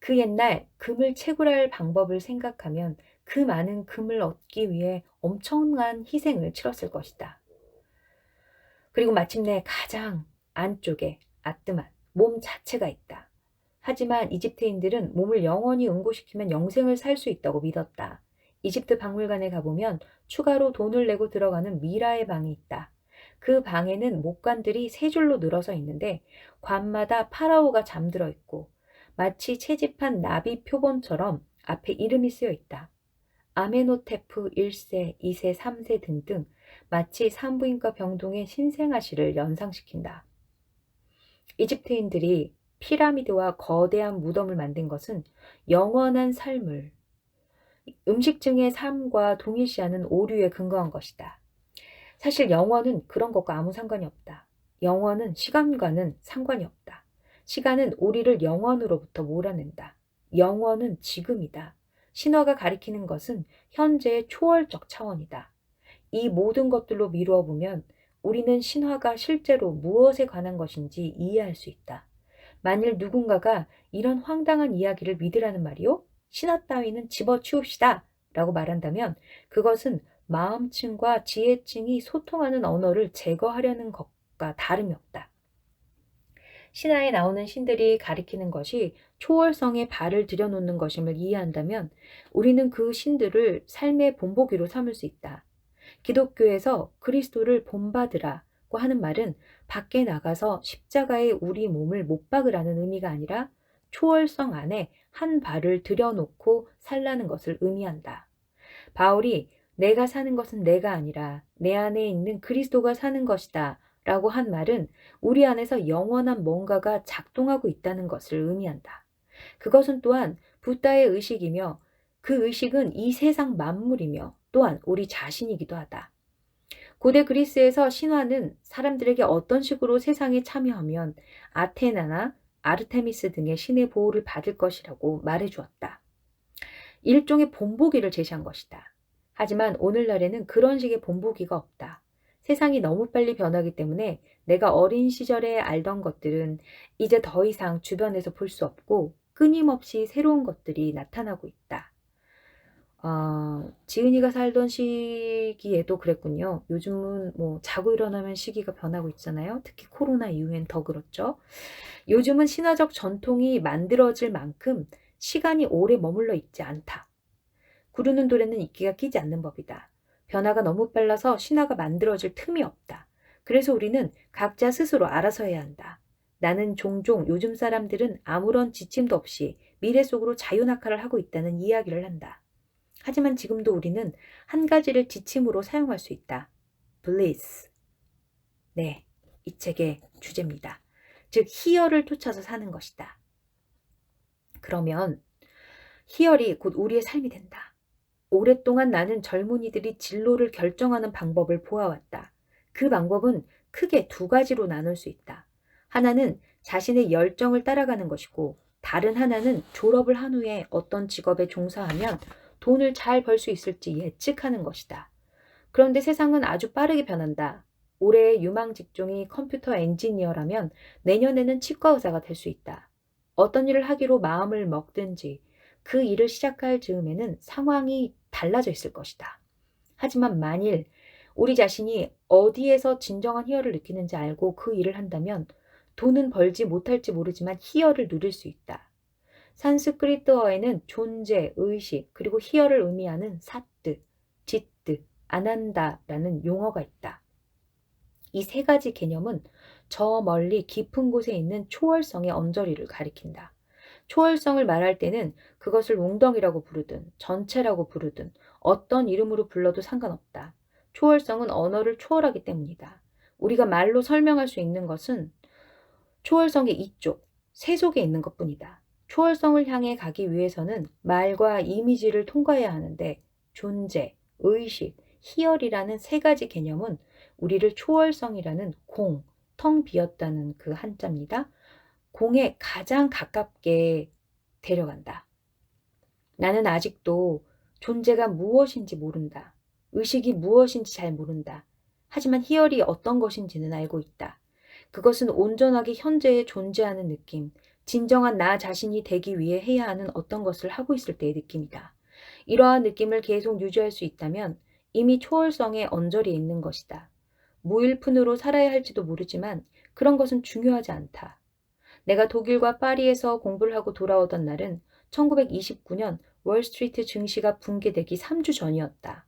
그 옛날 금을 채굴할 방법을 생각하면 그 많은 금을 얻기 위해 엄청난 희생을 치렀을 것이다. 그리고 마침내 가장 안쪽에 아뜨만, 몸 자체가 있다. 하지만 이집트인들은 몸을 영원히 응고시키면 영생을 살 수 있다고 믿었다. 이집트 박물관에 가보면 추가로 돈을 내고 들어가는 미라의 방이 있다. 그 방에는 목관들이 세 줄로 늘어서 있는데 관마다 파라오가 잠들어 있고 마치 채집한 나비 표본처럼 앞에 이름이 쓰여 있다. 아메노테프 1세, 2세, 3세 등등 마치 산부인과 병동의 신생아실을 연상시킨다. 이집트인들이 피라미드와 거대한 무덤을 만든 것은 영원한 삶을 음식 중의 삶과 동일시하는 오류에 근거한 것이다. 사실 영원은 그런 것과 아무 상관이 없다. 영원은 시간과는 상관이 없다. 시간은 우리를 영원으로부터 몰아낸다. 영원은 지금이다. 신화가 가리키는 것은 현재의 초월적 차원이다. 이 모든 것들로 미루어 보면 우리는 신화가 실제로 무엇에 관한 것인지 이해할 수 있다. 만일 누군가가 이런 황당한 이야기를 믿으라는 말이요? 신화 따위는 집어치웁시다 라고 말한다면 그것은 마음층과 지혜층이 소통하는 언어를 제거하려는 것과 다름이 없다. 신화에 나오는 신들이 가리키는 것이 초월성에 발을 들여놓는 것임을 이해한다면 우리는 그 신들을 삶의 본보기로 삼을 수 있다. 기독교에서 그리스도를 본받으라고 하는 말은 밖에 나가서 십자가에 우리 몸을 못 박으라는 의미가 아니라 초월성 안에 한 발을 들여놓고 살라는 것을 의미한다. 바울이 내가 사는 것은 내가 아니라 내 안에 있는 그리스도가 사는 것이다 라고 한 말은 우리 안에서 영원한 뭔가가 작동하고 있다는 것을 의미한다. 그것은 또한 붓다의 의식이며 그 의식은 이 세상 만물이며 또한 우리 자신이기도 하다. 고대 그리스에서 신화는 사람들에게 어떤 식으로 세상에 참여하면 아테나나 아르테미스 등의 신의 보호를 받을 것이라고 말해주었다. 일종의 본보기를 제시한 것이다. 하지만 오늘날에는 그런 식의 본보기가 없다. 세상이 너무 빨리 변하기 때문에 내가 어린 시절에 알던 것들은 이제 더 이상 주변에서 볼 수 없고 끊임없이 새로운 것들이 나타나고 있다. 지은이가 살던 시기에도 그랬군요. 요즘은 뭐 자고 일어나면 시기가 변하고 있잖아요. 특히 코로나 이후엔 더 그렇죠. 요즘은 신화적 전통이 만들어질 만큼 시간이 오래 머물러 있지 않다. 구르는 돌에는 이끼가 끼지 않는 법이다. 변화가 너무 빨라서 신화가 만들어질 틈이 없다. 그래서 우리는 각자 스스로 알아서 해야 한다. 나는 종종 요즘 사람들은 아무런 지침도 없이 미래 속으로 자유낙하를 하고 있다는 이야기를 한다. 하지만 지금도 우리는 한 가지를 지침으로 사용할 수 있다. bliss. 네, 이 책의 주제입니다. 즉 희열을 쫓아서 사는 것이다. 그러면 희열이 곧 우리의 삶이 된다. 오랫동안 나는 젊은이들이 진로를 결정하는 방법을 보아왔다. 그 방법은 크게 두 가지로 나눌 수 있다. 하나는 자신의 열정을 따라가는 것이고 다른 하나는 졸업을 한 후에 어떤 직업에 종사하면 돈을 잘 벌 수 있을지 예측하는 것이다. 그런데 세상은 아주 빠르게 변한다. 올해의 유망 직종이 컴퓨터 엔지니어라면 내년에는 치과 의사가 될 수 있다. 어떤 일을 하기로 마음을 먹든지 그 일을 시작할 즈음에는 상황이 달라져 있을 것이다. 하지만 만일 우리 자신이 어디에서 진정한 희열을 느끼는지 알고 그 일을 한다면 돈은 벌지 못할지 모르지만 희열을 누릴 수 있다. 산스크리트어에는 존재, 의식, 그리고 희열을 의미하는 사뜨, 짓뜨, 아난다라는 용어가 있다. 이 세 가지 개념은 저 멀리 깊은 곳에 있는 초월성의 언저리를 가리킨다. 초월성을 말할 때는 그것을 웅덩이라고 부르든 전체라고 부르든 어떤 이름으로 불러도 상관없다. 초월성은 언어를 초월하기 때문이다. 우리가 말로 설명할 수 있는 것은 초월성의 이쪽, 세속에 있는 것뿐이다. 초월성을 향해 가기 위해서는 말과 이미지를 통과해야 하는데 존재, 의식, 희열이라는 세 가지 개념은 우리를 초월성이라는 공, 텅 비었다는 그 한자입니다. 공에 가장 가깝게 데려간다. 나는 아직도 존재가 무엇인지 모른다. 의식이 무엇인지 잘 모른다. 하지만 희열이 어떤 것인지는 알고 있다. 그것은 온전하게 현재에 존재하는 느낌, 진정한 나 자신이 되기 위해 해야 하는 어떤 것을 하고 있을 때의 느낌이다. 이러한 느낌을 계속 유지할 수 있다면 이미 초월성의 언저리에 있는 것이다. 무일푼으로 살아야 할지도 모르지만 그런 것은 중요하지 않다. 내가 독일과 파리에서 공부를 하고 돌아오던 날은 1929년 월스트리트 증시가 붕괴되기 3주 전이었다.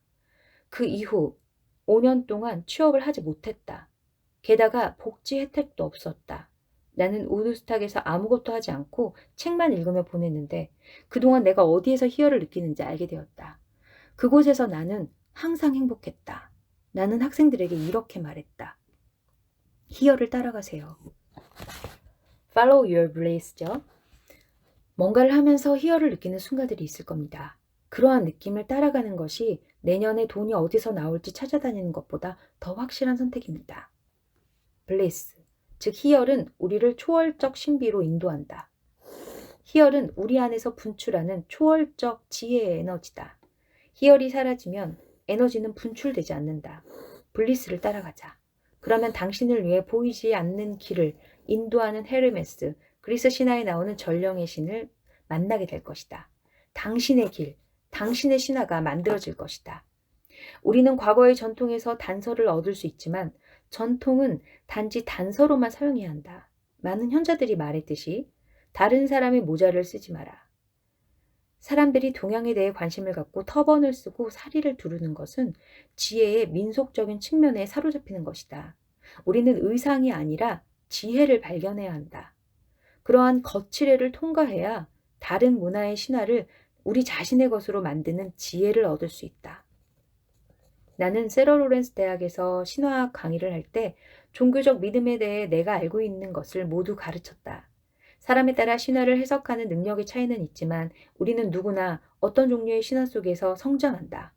그 이후 5년 동안 취업을 하지 못했다. 게다가 복지 혜택도 없었다. 나는 우드스탁에서 아무것도 하지 않고 책만 읽으며 보냈는데 그동안 내가 어디에서 희열을 느끼는지 알게 되었다. 그곳에서 나는 항상 행복했다. 나는 학생들에게 이렇게 말했다. 희열을 따라가세요. Follow your bliss죠. 뭔가를 하면서 희열을 느끼는 순간들이 있을 겁니다. 그러한 느낌을 따라가는 것이 내년에 돈이 어디서 나올지 찾아다니는 것보다 더 확실한 선택입니다. bliss, 즉 희열은 우리를 초월적 신비로 인도한다. 희열은 우리 안에서 분출하는 초월적 지혜의 에너지다. 희열이 사라지면 에너지는 분출되지 않는다. 블리스를 따라가자. 그러면 당신을 위해 보이지 않는 길을 인도하는 헤르메스, 그리스 신화에 나오는 전령의 신을 만나게 될 것이다. 당신의 길, 당신의 신화가 만들어질 것이다. 우리는 과거의 전통에서 단서를 얻을 수 있지만 전통은 단지 단서로만 사용해야 한다. 많은 현자들이 말했듯이 다른 사람의 모자를 쓰지 마라. 사람들이 동양에 대해 관심을 갖고 터번을 쓰고 사리를 두르는 것은 지혜의 민속적인 측면에 사로잡히는 것이다. 우리는 의상이 아니라 지혜를 발견해야 한다. 그러한 거칠애를 통과해야 다른 문화의 신화를 우리 자신의 것으로 만드는 지혜를 얻을 수 있다. 나는 세러 로렌스 대학에서 신화학 강의를 할 때 종교적 믿음에 대해 내가 알고 있는 것을 모두 가르쳤다. 사람에 따라 신화를 해석하는 능력의 차이는 있지만 우리는 누구나 어떤 종류의 신화 속에서 성장한다.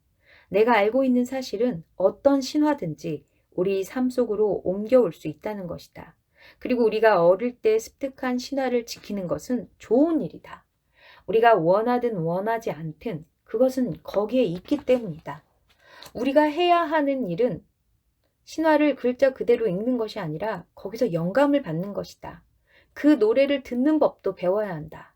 내가 알고 있는 사실은 어떤 신화든지 우리 삶 속으로 옮겨올 수 있다는 것이다. 그리고 우리가 어릴 때 습득한 신화를 지키는 것은 좋은 일이다. 우리가 원하든 원하지 않든 그것은 거기에 있기 때문이다. 우리가 해야 하는 일은 신화를 글자 그대로 읽는 것이 아니라 거기서 영감을 받는 것이다. 그 노래를 듣는 법도 배워야 한다.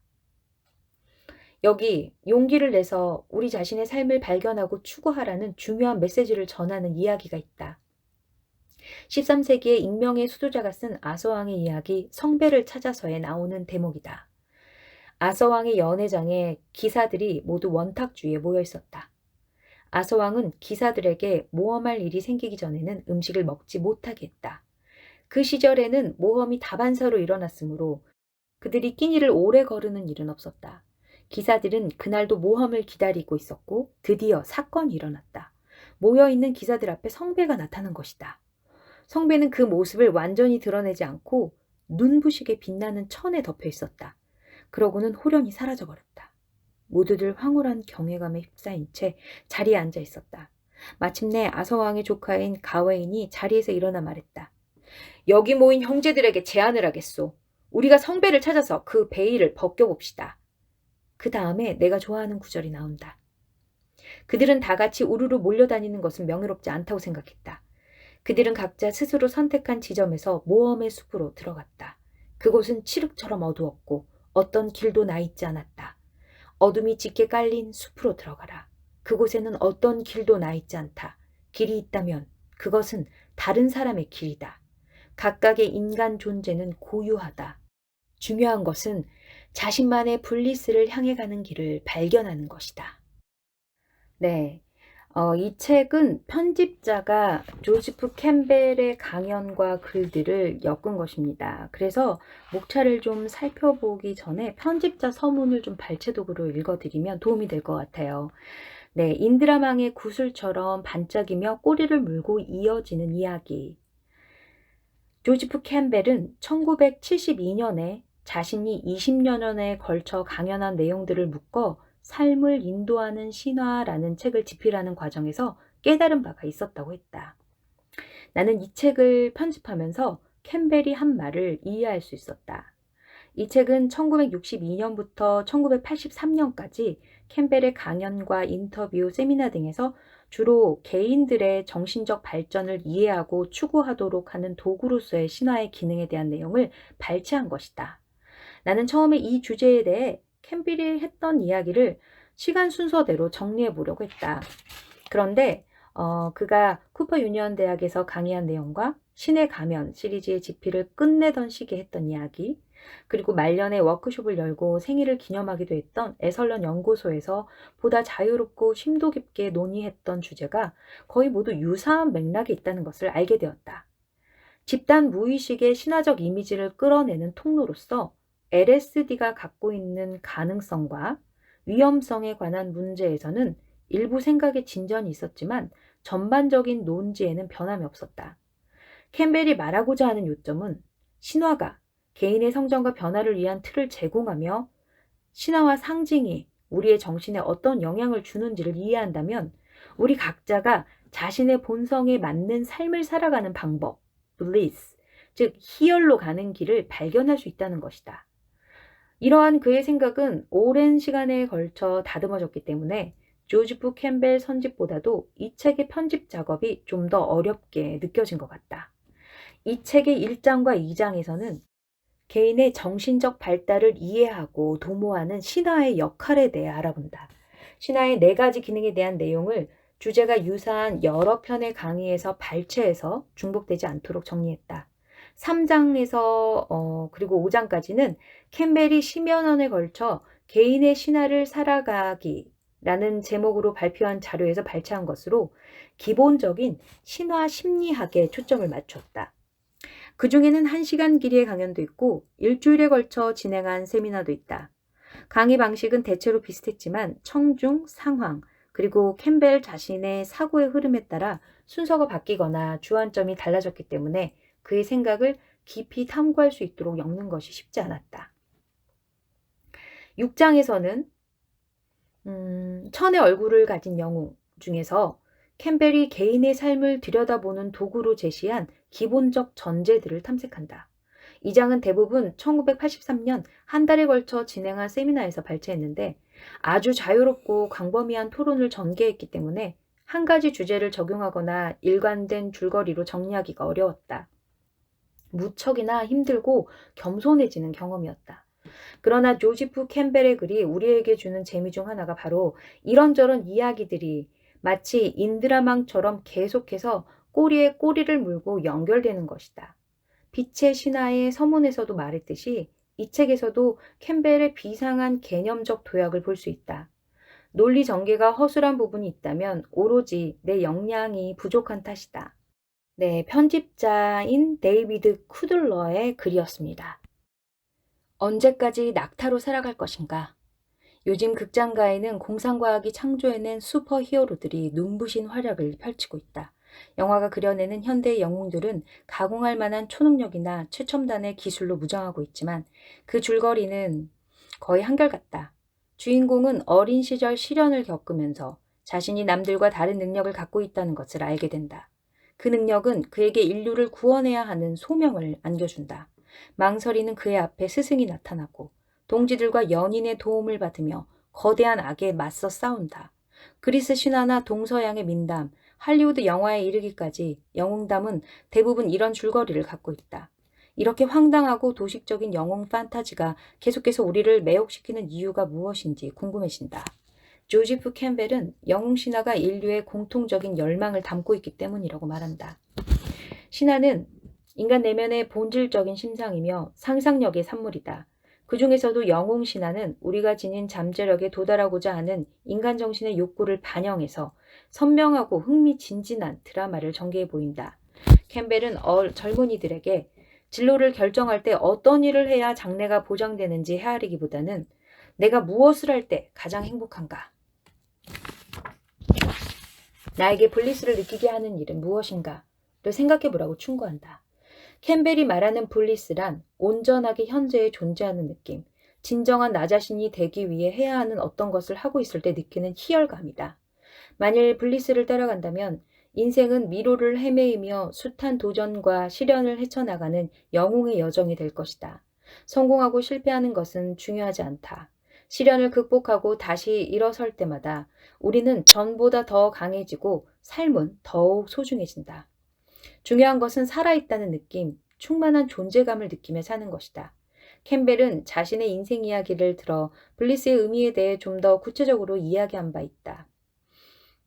여기 용기를 내서 우리 자신의 삶을 발견하고 추구하라는 중요한 메시지를 전하는 이야기가 있다. 13세기의 익명의 수도자가 쓴 아서왕의 이야기 성배를 찾아서에 나오는 대목이다. 아서왕의 연회장에 기사들이 모두 원탁주의에 모여 있었다. 아서왕은 기사들에게 모험할 일이 생기기 전에는 음식을 먹지 못하게 했다. 그 시절에는 모험이 다반사로 일어났으므로 그들이 끼니를 오래 거르는 일은 없었다. 기사들은 그날도 모험을 기다리고 있었고 드디어 사건이 일어났다. 모여있는 기사들 앞에 성배가 나타난 것이다. 성배는 그 모습을 완전히 드러내지 않고 눈부시게 빛나는 천에 덮여 있었다. 그러고는 홀연히 사라져버렸다. 모두들 황홀한 경외감에 휩싸인 채 자리에 앉아 있었다. 마침내 아서왕의 조카인 가웨인이 자리에서 일어나 말했다. 여기 모인 형제들에게 제안을 하겠소. 우리가 성배를 찾아서 그 베일을 벗겨봅시다. 그 다음에 내가 좋아하는 구절이 나온다. 그들은 다 같이 우르르 몰려다니는 것은 명예롭지 않다고 생각했다. 그들은 각자 스스로 선택한 지점에서 모험의 숲으로 들어갔다. 그곳은 칠흑처럼 어두웠고 어떤 길도 나 있지 않았다. 어둠이 짙게 깔린 숲으로 들어가라. 그곳에는 어떤 길도 나 있지 않다. 길이 있다면 그것은 다른 사람의 길이다. 각각의 인간 존재는 고유하다. 중요한 것은 자신만의 블리스를 향해 가는 길을 발견하는 것이다. 네, 이 책은 편집자가 조지프 캠벨의 강연과 글들을 엮은 것입니다. 그래서 목차를 좀 살펴보기 전에 편집자 서문을 좀 발췌독으로 읽어드리면 도움이 될 것 같아요. 네, 인드라망의 구슬처럼 반짝이며 꼬리를 물고 이어지는 이야기. 조지프 캠벨은 1972년에 자신이 20여년에 걸쳐 강연한 내용들을 묶어 삶을 인도하는 신화라는 책을 집필하는 과정에서 깨달은 바가 있었다고 했다. 나는 이 책을 편집하면서 캠벨이 한 말을 이해할 수 있었다. 이 책은 1962년부터 1983년까지 캠벨의 강연과 인터뷰, 세미나 등에서 주로 개인들의 정신적 발전을 이해하고 추구하도록 하는 도구로서의 신화의 기능에 대한 내용을 발췌한 것이다. 나는 처음에 이 주제에 대해 캠벨이 했던 이야기를 시간 순서대로 정리해 보려고 했다. 그런데 그가 쿠퍼 유니언 대학에서 강의한 내용과 신의 가면 시리즈의 집필을 끝내던 시기에 했던 이야기, 그리고 말년에 워크숍을 열고 생일을 기념하기도 했던 에설런 연구소에서 보다 자유롭고 심도 깊게 논의했던 주제가 거의 모두 유사한 맥락이 있다는 것을 알게 되었다. 집단 무의식의 신화적 이미지를 끌어내는 통로로서 LSD가 갖고 있는 가능성과 위험성에 관한 문제에서는 일부 생각의 진전이 있었지만 전반적인 논지에는 변함이 없었다. 캠벨이 말하고자 하는 요점은 신화가 개인의 성장과 변화를 위한 틀을 제공하며 신화와 상징이 우리의 정신에 어떤 영향을 주는지를 이해한다면 우리 각자가 자신의 본성에 맞는 삶을 살아가는 방법, bliss, 즉 희열로 가는 길을 발견할 수 있다는 것이다. 이러한 그의 생각은 오랜 시간에 걸쳐 다듬어졌기 때문에 조지프 캠벨 선집보다도 이 책의 편집 작업이 좀 더 어렵게 느껴진 것 같다. 이 책의 1장과 2장에서는 개인의 정신적 발달을 이해하고 도모하는 신화의 역할에 대해 알아본다. 신화의 4가지 기능에 대한 내용을 주제가 유사한 여러 편의 강의에서 발췌해서 중복되지 않도록 정리했다. 3장에서 그리고 5장까지는 캠벨이 10여 년에 걸쳐 개인의 신화를 살아가기라는 제목으로 발표한 자료에서 발췌한 것으로 기본적인 신화 심리학에 초점을 맞췄다. 그 중에는 1시간 길이의 강연도 있고 일주일에 걸쳐 진행한 세미나도 있다. 강의 방식은 대체로 비슷했지만 청중, 상황, 그리고 캠벨 자신의 사고의 흐름에 따라 순서가 바뀌거나 주안점이 달라졌기 때문에 그의 생각을 깊이 탐구할 수 있도록 엮는 것이 쉽지 않았다. 6장에서는 천의 얼굴을 가진 영웅 중에서 캠벨이 개인의 삶을 들여다보는 도구로 제시한 기본적 전제들을 탐색한다. 이 장은 대부분 1983년 한 달에 걸쳐 진행한 세미나에서 발췌했는데 아주 자유롭고 광범위한 토론을 전개했기 때문에 한 가지 주제를 적용하거나 일관된 줄거리로 정리하기가 어려웠다. 무척이나 힘들고 겸손해지는 경험이었다. 그러나 조지프 캠벨의 글이 우리에게 주는 재미 중 하나가 바로 이런저런 이야기들이 마치 인드라망처럼 계속해서 꼬리에 꼬리를 물고 연결되는 것이다. 빛의 신화의 서문에서도 말했듯이 이 책에서도 캠벨의 비상한 개념적 도약을 볼 수 있다. 논리 전개가 허술한 부분이 있다면 오로지 내 역량이 부족한 탓이다. 네, 편집자인 데이비드 쿠들러의 글이었습니다. 언제까지 낙타로 살아갈 것인가? 요즘 극장가에는 공상과학이 창조해낸 슈퍼히어로들이 눈부신 활약을 펼치고 있다. 영화가 그려내는 현대의 영웅들은 가공할 만한 초능력이나 최첨단의 기술로 무장하고 있지만 그 줄거리는 거의 한결같다. 주인공은 어린 시절 시련을 겪으면서 자신이 남들과 다른 능력을 갖고 있다는 것을 알게 된다. 그 능력은 그에게 인류를 구원해야 하는 소명을 안겨준다. 망설이는 그의 앞에 스승이 나타나고 동지들과 연인의 도움을 받으며 거대한 악에 맞서 싸운다. 그리스 신화나 동서양의 민담, 할리우드 영화에 이르기까지 영웅담은 대부분 이런 줄거리를 갖고 있다. 이렇게 황당하고 도식적인 영웅 판타지가 계속해서 우리를 매혹시키는 이유가 무엇인지 궁금해진다. 조지프 캠벨은 영웅 신화가 인류의 공통적인 열망을 담고 있기 때문이라고 말한다. 신화는 인간 내면의 본질적인 심상이며 상상력의 산물이다. 그 중에서도 영웅 신화는 우리가 지닌 잠재력에 도달하고자 하는 인간 정신의 욕구를 반영해서 선명하고 흥미진진한 드라마를 전개해 보인다. 캠벨은 젊은이들에게 진로를 결정할 때 어떤 일을 해야 장래가 보장되는지 헤아리기보다는 내가 무엇을 할 때 가장 행복한가? 나에게 블리스를 느끼게 하는 일은 무엇인가? 를 생각해 보라고 충고한다. 캠벨이 말하는 블리스란 온전하게 현재에 존재하는 느낌, 진정한 나 자신이 되기 위해 해야 하는 어떤 것을 하고 있을 때 느끼는 희열감이다. 만일 블리스를 따라간다면 인생은 미로를 헤매이며 숱한 도전과 시련을 헤쳐나가는 영웅의 여정이 될 것이다. 성공하고 실패하는 것은 중요하지 않다. 시련을 극복하고 다시 일어설 때마다 우리는 전보다 더 강해지고 삶은 더욱 소중해진다. 중요한 것은 살아있다는 느낌, 충만한 존재감을 느끼며 사는 것이다. 캠벨은 자신의 인생 이야기를 들어 블리스의 의미에 대해 좀 더 구체적으로 이야기한 바 있다.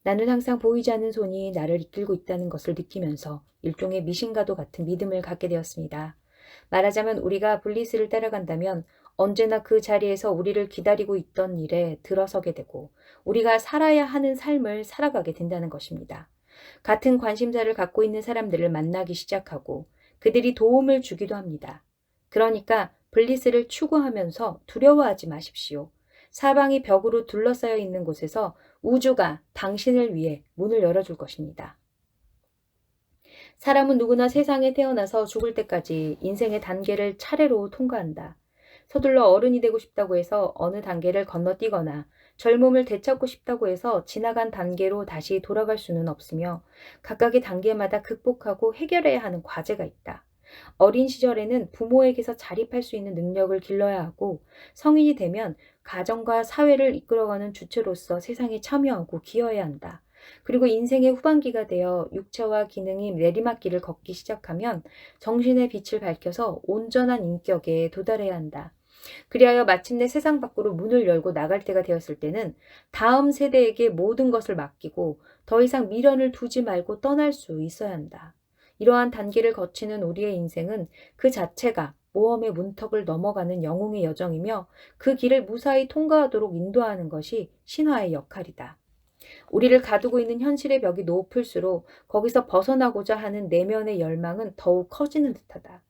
나는 항상 보이지 않는 손이 나를 이끌고 있다는 것을 느끼면서 일종의 미신과도 같은 믿음을 갖게 되었습니다. 말하자면 우리가 블리스를 따라간다면 언제나 그 자리에서 우리를 기다리고 있던 일에 들어서게 되고 우리가 살아야 하는 삶을 살아가게 된다는 것입니다. 같은 관심사를 갖고 있는 사람들을 만나기 시작하고 그들이 도움을 주기도 합니다. 그러니까 블리스를 추구하면서 두려워하지 마십시오. 사방이 벽으로 둘러싸여 있는 곳에서 우주가 당신을 위해 문을 열어줄 것입니다. 사람은 누구나 세상에 태어나서 죽을 때까지 인생의 단계를 차례로 통과한다. 서둘러 어른이 되고 싶다고 해서 어느 단계를 건너뛰거나 젊음을 되찾고 싶다고 해서 지나간 단계로 다시 돌아갈 수는 없으며 각각의 단계마다 극복하고 해결해야 하는 과제가 있다. 어린 시절에는 부모에게서 자립할 수 있는 능력을 길러야 하고 성인이 되면 가정과 사회를 이끌어가는 주체로서 세상에 참여하고 기여해야 한다. 그리고 인생의 후반기가 되어 육체와 기능이 내리막길을 걷기 시작하면 정신의 빛을 밝혀서 온전한 인격에 도달해야 한다. 그리하여 마침내 세상 밖으로 문을 열고 나갈 때가 되었을 때는 다음 세대에게 모든 것을 맡기고 더 이상 미련을 두지 말고 떠날 수 있어야 한다. 이러한 단계를 거치는 우리의 인생은 그 자체가 모험의 문턱을 넘어가는 영웅의 여정이며 그 길을 무사히 통과하도록 인도하는 것이 신화의 역할이다. 우리를 가두고 있는 현실의 벽이 높을수록 거기서 벗어나고자 하는 내면의 열망은 더욱 커지는 듯하다.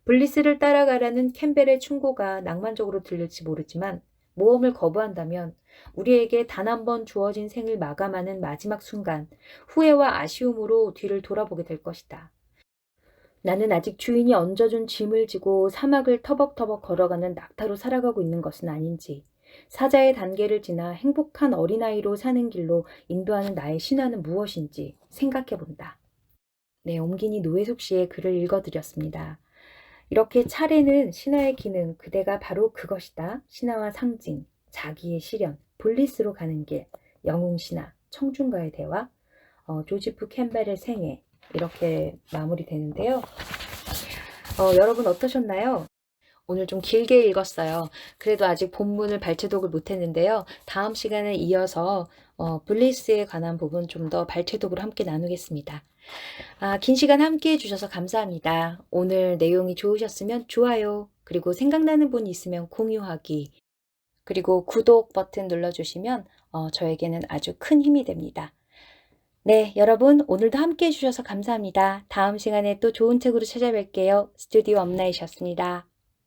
블리스를 따라가라는 캠벨의 충고가 낭만적으로 들릴지 모르지만 모험을 거부한다면 우리에게 단 한 번 주어진 생을 마감하는 마지막 순간 후회와 아쉬움으로 뒤를 돌아보게 될 것이다. 나는 아직 주인이 얹어준 짐을 지고 사막을 터벅터벅 걸어가는 낙타로 살아가고 있는 것은 아닌지, 사자의 단계를 지나 행복한 어린아이로 사는 길로 인도하는 나의 신화는 무엇인지 생각해 본다. 네, 옴기니 노혜숙 씨의 글을 읽어드렸습니다. 이렇게 차례는 신화의 기능, 그대가 바로 그것이다. 신화와 상징, 자기의 시련, 블리스로 가는 길, 영웅신화, 청중과의 대화, 조지프 캠벨의 생애, 이렇게 마무리되는데요. 여러분 어떠셨나요? 오늘 좀 길게 읽었어요. 그래도 아직 본문을 발췌독을 못했는데요. 다음 시간에 이어서 블리스에 관한 부분 좀 더 발췌독으로 함께 나누겠습니다. 긴 시간 함께 해주셔서 감사합니다. 오늘 내용이 좋으셨으면 좋아요, 그리고 생각나는 분 있으면 공유하기, 그리고 구독 버튼 눌러주시면 저에게는 아주 큰 힘이 됩니다. 네, 여러분 오늘도 함께 해주셔서 감사합니다. 다음 시간에 또 좋은 책으로 찾아뵐게요. 스튜디오 엄나이셨습니다.